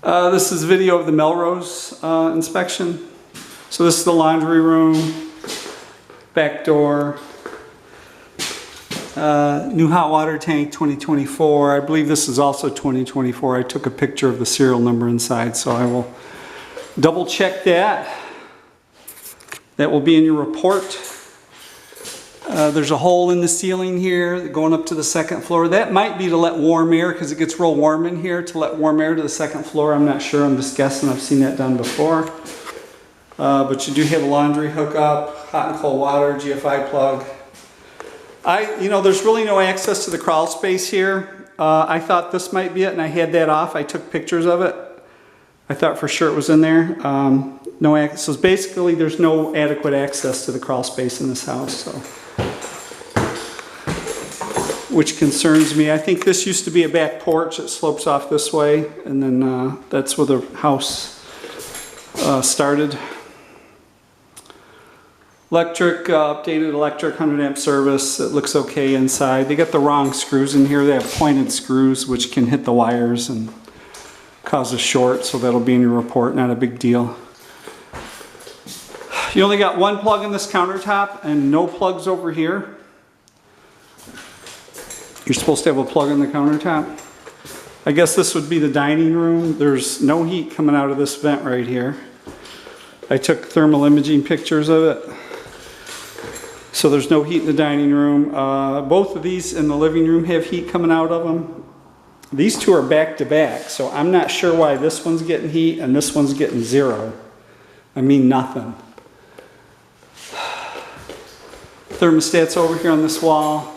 This is video of the Melrose inspection. So this is the laundry room, back door, new hot water tank 2024. I believe this is also 2024. I took a picture of the serial number inside, so I will double check that. That will be in your report. There's a hole in the ceiling here going up to the second floor. That might be to let warm air, because it gets real warm in here, to let warm air to the second floor. I'm not sure, I'm just guessing. I've seen that done before. But you do have a laundry hookup, hot and cold water, GFI plug. There's really no access to the crawl space here. I thought this might be it, and I had that off. I took pictures of it. I thought for sure it was in there. No access. So basically, there's no adequate access to the crawl space in this house, so, which concerns me. I think this used to be a back porch. It slopes off this way, and then that's where the house started. Electric, updated electric, 100 amp service. It looks okay inside. They got the wrong screws in here. They have pointed screws which can hit the wires and cause a short, so that'll be in your report. Not a big deal. You only got one plug in this countertop and no plugs over here. You're supposed to have a plug in the countertop. I guess this would be the dining room. There's no heat coming out of this vent right here. I took thermal imaging pictures of it. So there's no heat in the dining room. Both of these in the living room have heat coming out of them. These two are back to back, so I'm not sure why this one's getting heat and this one's getting zero. I mean nothing. Thermostat's over here on this wall.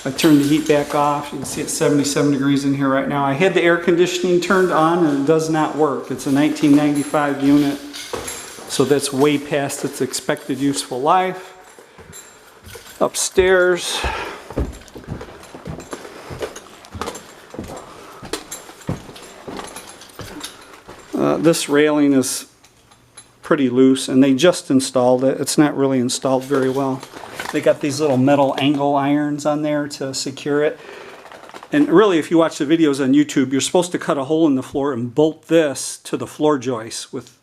I turned the heat back off. You can see it's 77 degrees in here right now. I had the air conditioning turned on and it does not work. It's a 1995 unit, so that's way past its expected useful life. Upstairs, this railing is pretty loose, and they just installed it. It's not really installed very well. They got these little metal angle irons on there to secure it. And really, if you watch the videos on YouTube, you're supposed to cut a hole in the floor and bolt this to the floor joist with,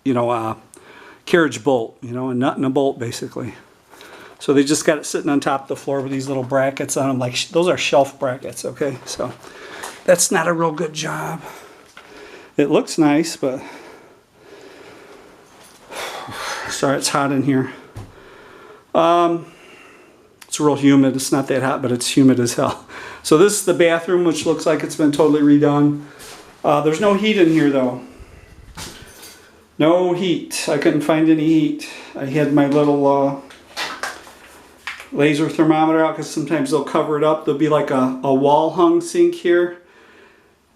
a carriage bolt, a nut and a bolt, basically. So they just got it sitting on top of the floor with these little brackets on them. Like, those are shelf brackets, okay? So that's not a real good job. It looks nice, but sorry, it's hot in here. It's real humid. It's not that hot, but it's humid as hell. So this is the bathroom, which looks like it's been totally redone. There's no heat in here, though. No heat. I couldn't find any heat. I had my little laser thermometer out, because sometimes they'll cover it up. There'll be like a wall-hung sink here,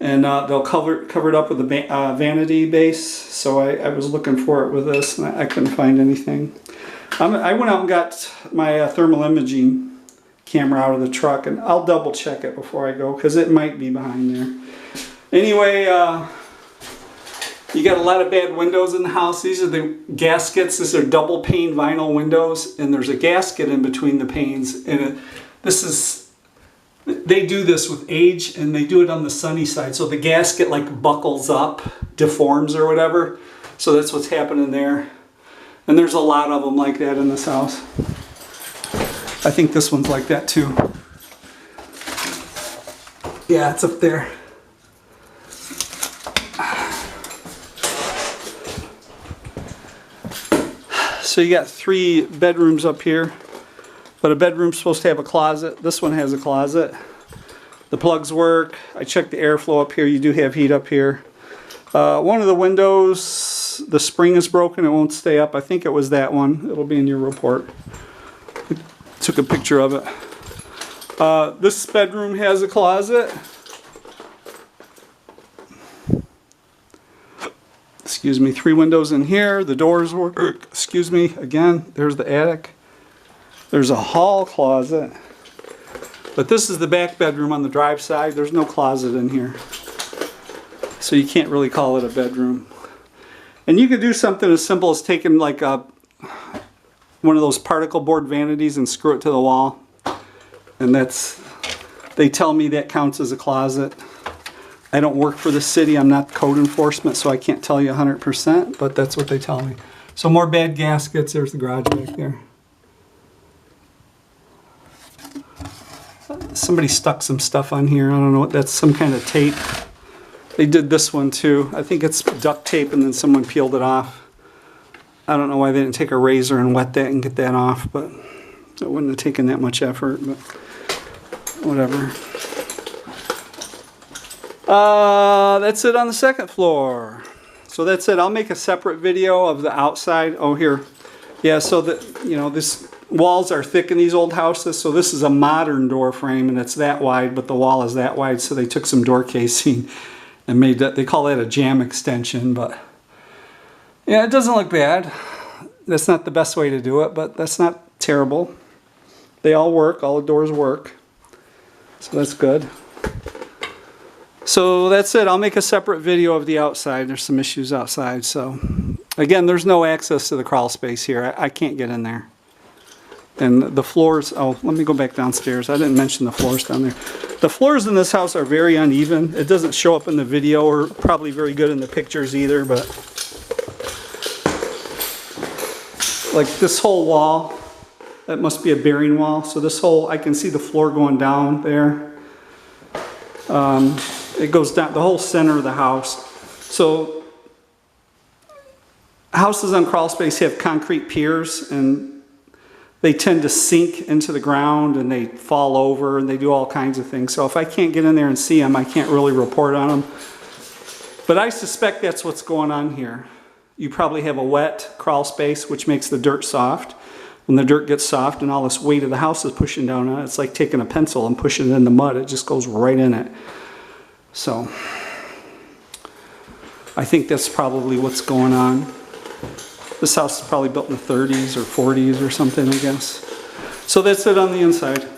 and they'll cover it up with a vanity base. So I was looking for it with this, and I couldn't find anything. I went out and got my thermal imaging camera out of the truck, and I'll double check it before I go, because it might be behind there. Anyway, you got a lot of bad windows in the house. These are the gaskets. These are double pane vinyl windows, and there's a gasket in between the panes. And they do this with age, and they do it on the sunny side. So the gasket like buckles up, deforms or whatever. So that's what's happening there. And there's a lot of them like that in this house. I think this one's like that too. Yeah, it's up there. So you got 3 bedrooms up here, but a bedroom's supposed to have a closet. This one has a closet. The plugs work. I checked the airflow up here. You do have heat up here. One of the windows, the spring is broken. It won't stay up. I think it was that one. It'll be in your report. I took a picture of it. This bedroom has a closet. Excuse me, 3 windows in here. The doors work. Excuse me, again, there's the attic. There's a hall closet. But this is the back bedroom on the drive side. There's no closet in here. So you can't really call it a bedroom. And you could do something as simple as taking like one of those particle board vanities and screw it to the wall. And they tell me that counts as a closet. I don't work for the city. I'm not code enforcement, so I can't tell you 100%, but that's what they tell me. So more bad gaskets. There's the garage back there. Somebody stuck some stuff on here. I don't know what that's, some kind of tape. They did this one too. I think it's duct tape and then someone peeled it off. I don't know why they didn't take a razor and wet that and get that off, but it wouldn't have taken that much effort, but whatever. That's it on the second floor. So that's it. I'll make a separate video of the outside. Oh, here. Yeah, so that, you know, this walls are thick in these old houses, so this is a modern door frame and it's that wide, but the wall is that wide, so they took some door casing and made that, they call that a jam extension, but yeah, it doesn't look bad. That's not the best way to do it, but that's not terrible. They all work, all the doors work, so that's good. So that's it. I'll make a separate video of the outside. There's some issues outside, so again, there's no access to the crawl space here. I can't get in there. And the floors, oh, let me go back downstairs. I didn't mention the floors down there. The floors in this house are very uneven. It doesn't show up in the video or probably very good in the pictures either, but like this whole wall, that must be a bearing wall. So this whole, I can see the floor going down there. It goes down the whole center of the house. So houses on crawl space have concrete piers and they tend to sink into the ground and they fall over and they do all kinds of things. So if I can't get in there and see them, I can't really report on them. But I suspect that's what's going on here. You probably have a wet crawl space, which makes the dirt soft. When the dirt gets soft and all this weight of the house is pushing down on it, it's like taking a pencil and pushing it in the mud. It just goes right in it. So I think that's probably what's going on. This house is probably built in the 30s or 40s or something, I guess. So that's it on the inside.